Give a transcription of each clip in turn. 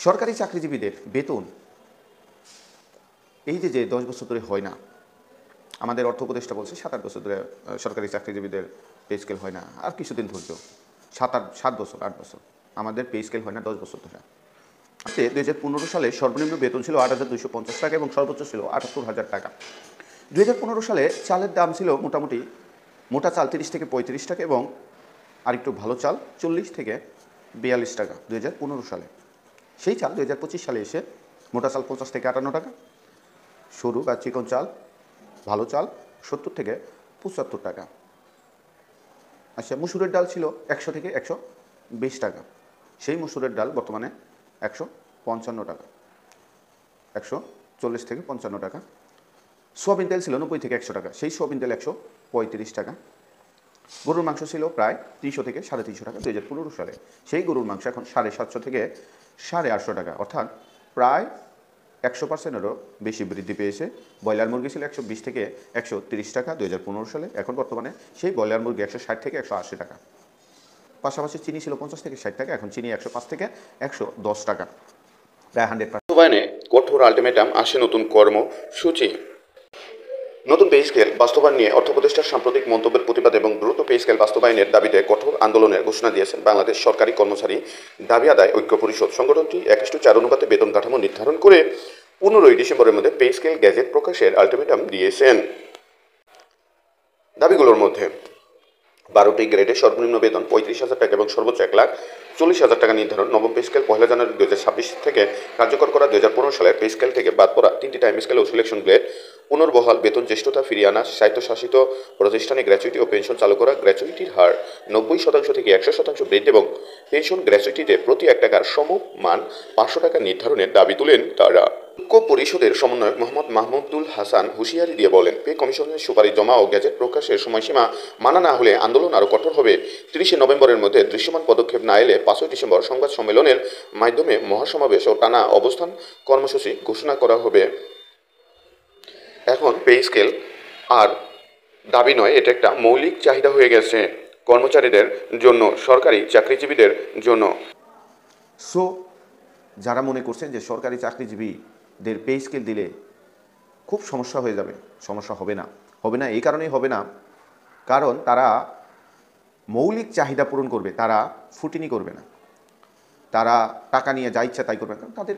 সরকারি চাকরিজীবীদের বেতন এই যে 10 বছর ধরে হয় না, আমাদের অর্থ উপদেষ্টা বলছে 7-8 বছর ধরে সরকারি চাকরিজীবীদের পে স্কেল হয় না, আর কিছুদিন ধৈর্য, 7 বছর 8 বছর আমাদের পে স্কেল হয় না 10 বছর ধরে। 2015 সালে সর্বনিম্ন বেতন ছিল 8,250 টাকা এবং সর্বোচ্চ ছিল 78,000 টাকা। 2015 সালে চালের দাম ছিল মোটামুটি মোটা চাল 30 থেকে 35 টাকা এবং আরেকটু ভালো চাল 40 থেকে 42 টাকা 2015 সালে। সেই চাল 2025 সালে এসে মোটা চাল 50 থেকে 58 টাকা, সরু বা চিকন চাল ভালো চাল 70 থেকে 75 টাকা। আচ্ছা, মসুরের ডাল ছিল 100 থেকে 120 টাকা, সেই মসুরের ডাল বর্তমানে 155 টাকা, 140 থেকে 55 টাকা। সোয়াবিন তেল ছিল 90 থেকে 100 টাকা, সেই সোয়াবিন তেল 135 টাকা। গরুর মাংস ছিল প্রায় 300 থেকে 350 টাকা 2015 সালে, সেই গরুর মাংস এখন 750 থেকে 850 টাকা, অর্থাৎ প্রায় 100%-এরও বেশি বৃদ্ধি পেয়েছে। ব্রয়লার মুরগি ছিল 120 থেকে 130 টাকা 2015 সালে, এখন বর্তমানে সেই ব্রয়লার মুরগি 160 থেকে 180 টাকা। পাশাপাশি চিনি ছিল 50 থেকে 60 টাকা, এখন চিনি 105 থেকে 110 টাকা, প্রায় 100%। বাস্তবায়নে কঠোর আলটিমেটাম, আসে নতুন কর্মসূচি। নতুন পে স্কেল বাস্তবায়ন নিয়ে অর্থ উপদেষ্টার সাম্প্রতিক মন্তব্যের প্রতিবাদ এবং দ্রুত পে স্কেল বাস্তবায়নের দাবিতে কঠোর আন্দোলনের ঘোষণা দিয়েছেন বাংলাদেশ সরকারি কর্মচারী দাবি আদায় ঐক্য পরিষদ। সংগঠনটি 1:4 অনুপাতে বেতন কাঠামো নির্ধারণ করে 15 ডিসেম্বরের মধ্যে পে স্কেল গ্যাজেট প্রকাশের আলটিমেটাম দিয়েছেন। দাবিগুলোর মধ্যে 12টি গ্রেডে সর্বনিম্ন বেতন 35,000 টাকা এবং সর্বোচ্চ 1,40,000 টাকা নির্ধারণ, নবম পে স্কেল 1 জানুয়ারি 2026 থেকে কার্যকর করা, 2015 সালের পে স্কেল থেকে বাদ পড়া 3টি টাইম স্কেল ও সিলেকশন গ্রেড, পুনর্বহাল বেতন জ্যেষ্ঠতা ফিরিয়ে আনা, স্বায়ত্তশাসিত প্রতিষ্ঠানে গ্র্যাচুইটি ও পেনশন চালু করা, গ্র্যাচুইটির হার 90% থেকে 100% বৃদ্ধি এবং পেনশন গ্র্যাচুইটিতে প্রতি 1 টাকার সমমান 500 টাকা নির্ধারণের দাবি তুলেন তারা। ঐক্য পরিষদের সমন্বয়ক মোহাম্মদ মাহমুদুল হাসান হুঁশিয়ারি দিয়ে বলেন, পে কমিশনের সুপারিশ জমা ও গ্যাজেট প্রকাশের সময়সীমা মানা না হলে আন্দোলন আরও কঠোর হবে। 30 নভেম্বরের মধ্যে দৃশ্যমান পদক্ষেপ না এলে 5 ডিসেম্বর সংবাদ সম্মেলনের মাধ্যমে মহাসমাবেশ ও টানা অবস্থান কর্মসূচি ঘোষণা করা হবে। এখন পে স্কেল আর দাবি নয়, এটা একটা মৌলিক চাহিদা হয়ে গেছে কর্মচারীদের জন্য, সরকারি চাকরিজীবীদের জন্য। সো যারা মনে করছেন যে সরকারি চাকরিজীবীদের পে স্কেল দিলে খুব সমস্যা হয়ে যাবে, সমস্যা হবে না। এই কারণেই হবে না, কারণ তারা মৌলিক চাহিদা পূরণ করবে, তারা ফুটিনি করবে না, তারা টাকা নিয়ে যা ইচ্ছা তাই করবে না, কারণ তাদের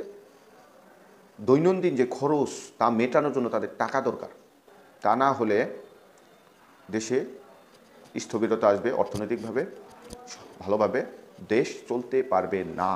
দৈনন্দিন যে খরচ তা মেটানোর জন্য তাদের টাকা দরকার। তা না হলে দেশে স্থবিরতা আসবে, অর্থনৈতিকভাবে ভালোভাবে দেশ চলতে পারবে না।